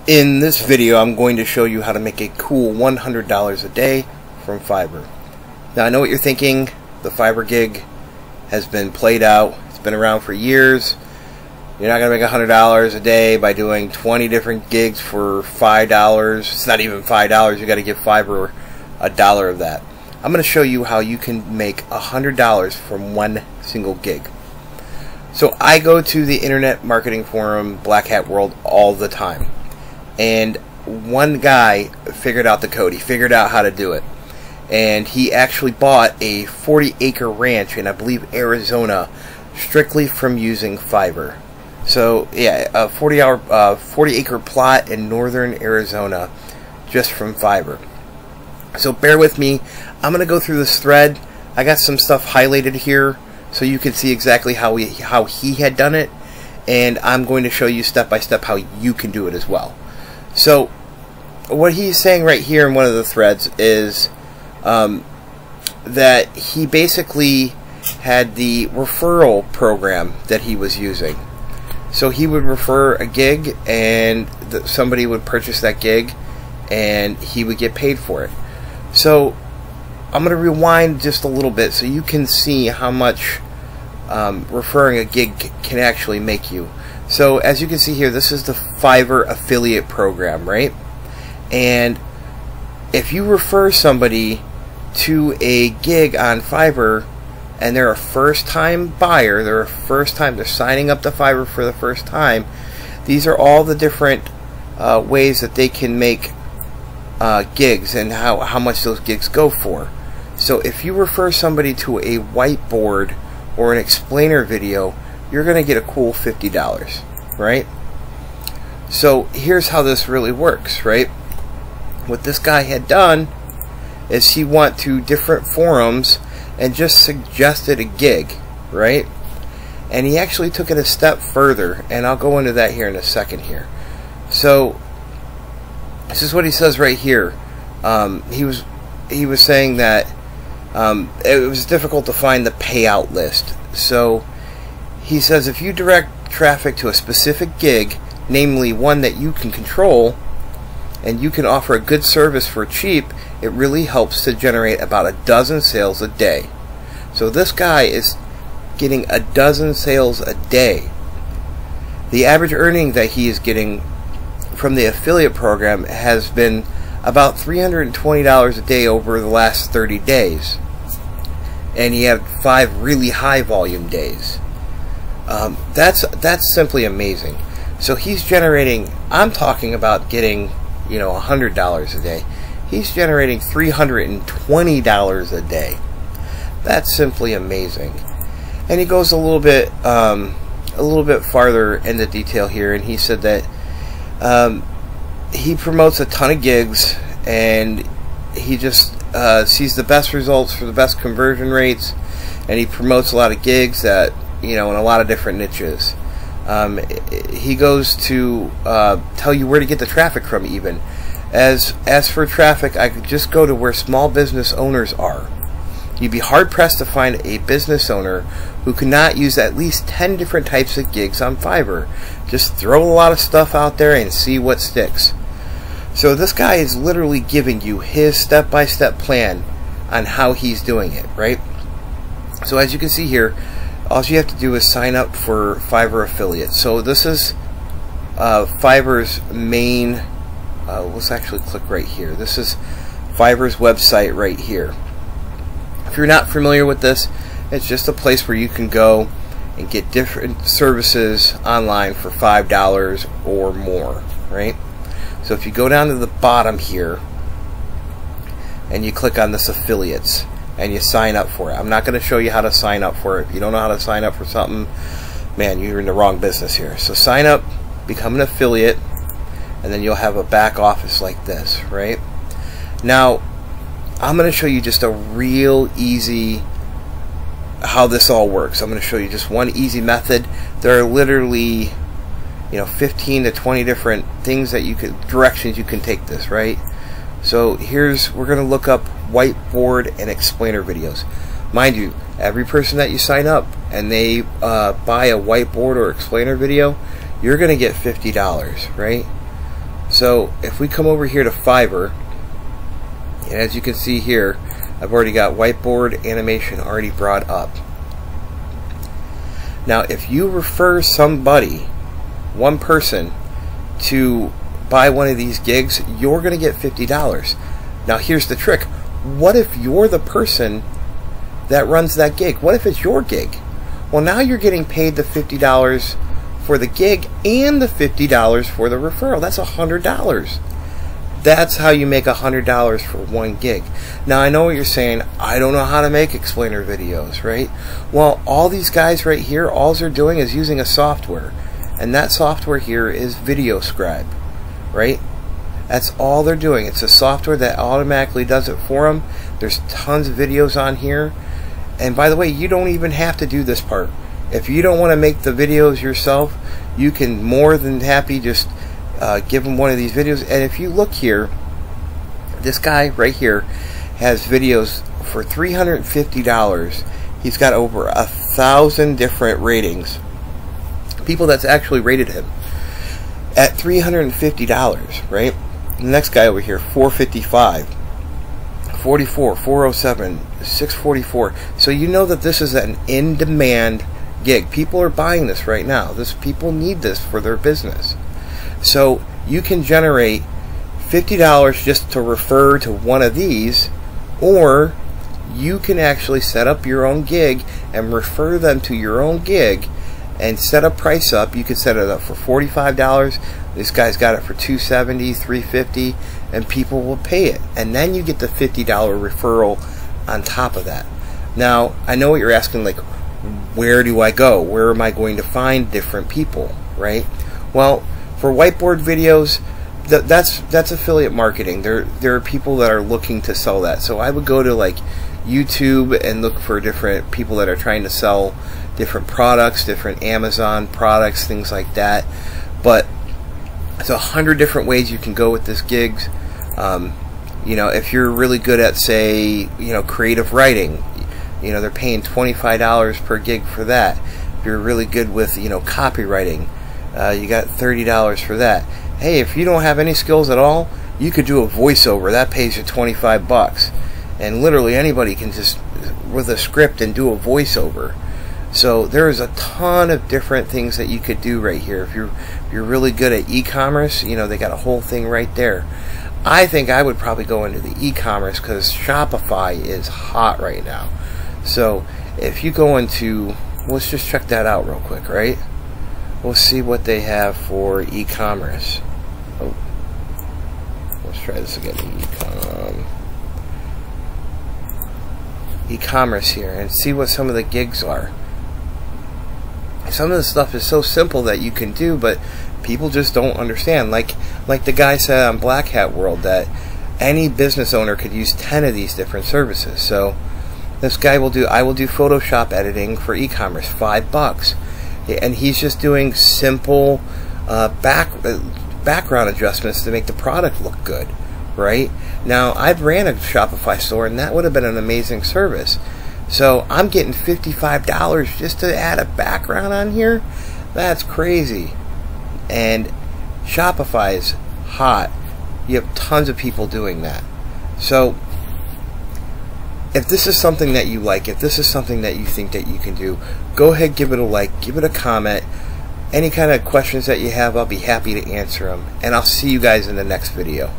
In this video, I'm going to show you how to make a cool $100 a day from Fiverr. Now, I know what you're thinking. The Fiverr gig has been played out. It's been around for years. You're not going to make $100 a day by doing 20 different gigs for $5. It's not even $5. You got to give Fiverr $1 of that. I'm going to show you how you can make $100 from one single gig. So I go to the internet marketing forum Black Hat World all the time. And one guy figured out the code. He figured out how to do it. And he actually bought a 40-acre ranch in, I believe, Arizona, strictly from using Fiverr. So, yeah, a 40-acre plot in northern Arizona just from Fiverr. So bear with me. I'm going to go through this thread. I got some stuff highlighted here so you can see exactly how he had done it. And I'm going to show you step by step how you can do it as well. So what he's saying right here in one of the threads is that he basically had the referral program that he was using. So he would refer a gig and somebody would purchase that gig and he would get paid for it. So I'm going to rewind just a little bit so you can see how much referring a gig can actually make you. So as you can see here, this is the Fiverr affiliate program, right? And if you refer somebody to a gig on Fiverr and they're a first-time buyer, they're signing up to Fiverr for the first time, these are all the different ways that they can make gigs and how much those gigs go for. So if you refer somebody to a whiteboard or an explainer video, you're going to get a cool $50, right? So here's how this really works, right? What this guy had done is he went to different forums and just suggested a gig, right? And he actually took it a step further, and I'll go into that here in a second here. So this is what he says right here. He was saying that it was difficult to find the payout list. So he says if you direct traffic to a specific gig, namely one that you can control, and you can offer a good service for cheap, it really helps to generate about a dozen sales a day. So this guy is getting a dozen sales a day. The average earning that he is getting from the affiliate program has been about $320 a day over the last 30 days. And he had 5 really high volume days. That's simply amazing. So he's generating, I'm talking about getting, $100 a day. He's generating $320 a day. That's simply amazing. And he goes a little bit farther into detail here, and he said that he promotes a ton of gigs, and he just sees the best results for the best conversion rates, and he promotes a lot of gigs that in a lot of different niches. He goes to tell you where to get the traffic from even. As for traffic, I could just go to where small business owners are. You'd be hard-pressed to find a business owner who could not use at least 10 different types of gigs on Fiverr. Just throw a lot of stuff out there and see what sticks. So this guy is literally giving you his step-by-step plan on how he's doing it, right? So as you can see here, all you have to do is sign up for Fiverr affiliate. So this is Fiverr's main, let's actually click right here. This is Fiverr's website right here. If you're not familiar with this, it's just a place where you can go and get different services online for $5 or more, right? So if you go down to the bottom here and you click on this affiliates and you sign up for it. I'm not going to show you how to sign up for it. If you don't know how to sign up for something, man, you're in the wrong business here. So sign up, become an affiliate, and then you'll have a back office like this, right? Now, I'm going to show you just a real easy how this all works. I'm going to show you just one easy method. There are literally 15 to 20 different things that directions you can take this, right? So we're going to look up whiteboard and explainer videos. Mind you, every person that you sign up and they buy a whiteboard or explainer video, you're going to get $50, right? So if we come over here to Fiverr, and as you can see here, I've already got whiteboard animation already brought up. Now if you refer somebody, one person, to buy one of these gigs, you're going to get $50. Now here's the trick. What if you're the person that runs that gig? What if it's your gig? Well, now you're getting paid the $50 for the gig and the $50 for the referral. That's $100. That's how you make $100 for one gig. Now I know what you're saying. I don't know how to make explainer videos, right? Well, all these guys right here, all they're doing is using a software, and that software here is VideoScribe, right? That's all they're doing. It's a software that automatically does it for them. There's tons of videos on here, and by the way, you don't even have to do this part. If you don't want to make the videos yourself, you can more than happy just give them one of these videos. And if you look here, this guy right here has videos for $350. He's got over 1,000 different ratings, people that's actually rated him at $350, right? The next guy over here, $455, $44, $407, $644. So you know that this is an in-demand gig. People are buying this right now. People need this for their business. So you can generate $50 just to refer to one of these, or you can actually set up your own gig and refer them to your own gig and set a price up. You can set it up for $45. This guy's got it for $270, $350, and people will pay it. And then you get the $50 referral on top of that. Now, I know what you're asking, like, where do I go? Where am I going to find different people, right? Well, for whiteboard videos, that's affiliate marketing. There are people that are looking to sell that. So I would go to like YouTube and look for different people that are trying to sell different products, different Amazon products, things like that. But it's 100 different ways you can go with this gigs. You know, if you're really good at, say, you know, creative writing, you know, they're paying $25 per gig for that. If you're really good with, you know, copywriting, you got $30 for that. Hey, if you don't have any skills at all, you could do a voiceover. That pays you $25. And literally anybody can just, with a script, and do a voiceover. So there's a ton of different things that you could do right here. If you're really good at e-commerce, you know, they got a whole thing right there. I think I would probably go into the e-commerce because Shopify is hot right now. So if you go into, let's just check that out real quick, right? We'll see what they have for e-commerce. Oh, let's try this again. E-commerce here, and see what some of the gigs are. Some of the stuff is so simple that you can do, but people just don't understand. Like the guy said on Black Hat World, that any business owner could use 10 of these different services. So this guy will do, I will do Photoshop editing for e-commerce, $5. And he's just doing simple background adjustments to make the product look good, right? Now, I've ran a Shopify store, and that would have been an amazing service. So I'm getting $55 just to add a background on here? That's crazy. And Shopify is hot. You have tons of people doing that. So if this is something that you like, if this is something that you think that you can do, go ahead, give it a like, give it a comment. Any kind of questions that you have, I'll be happy to answer them. And I'll see you guys in the next video.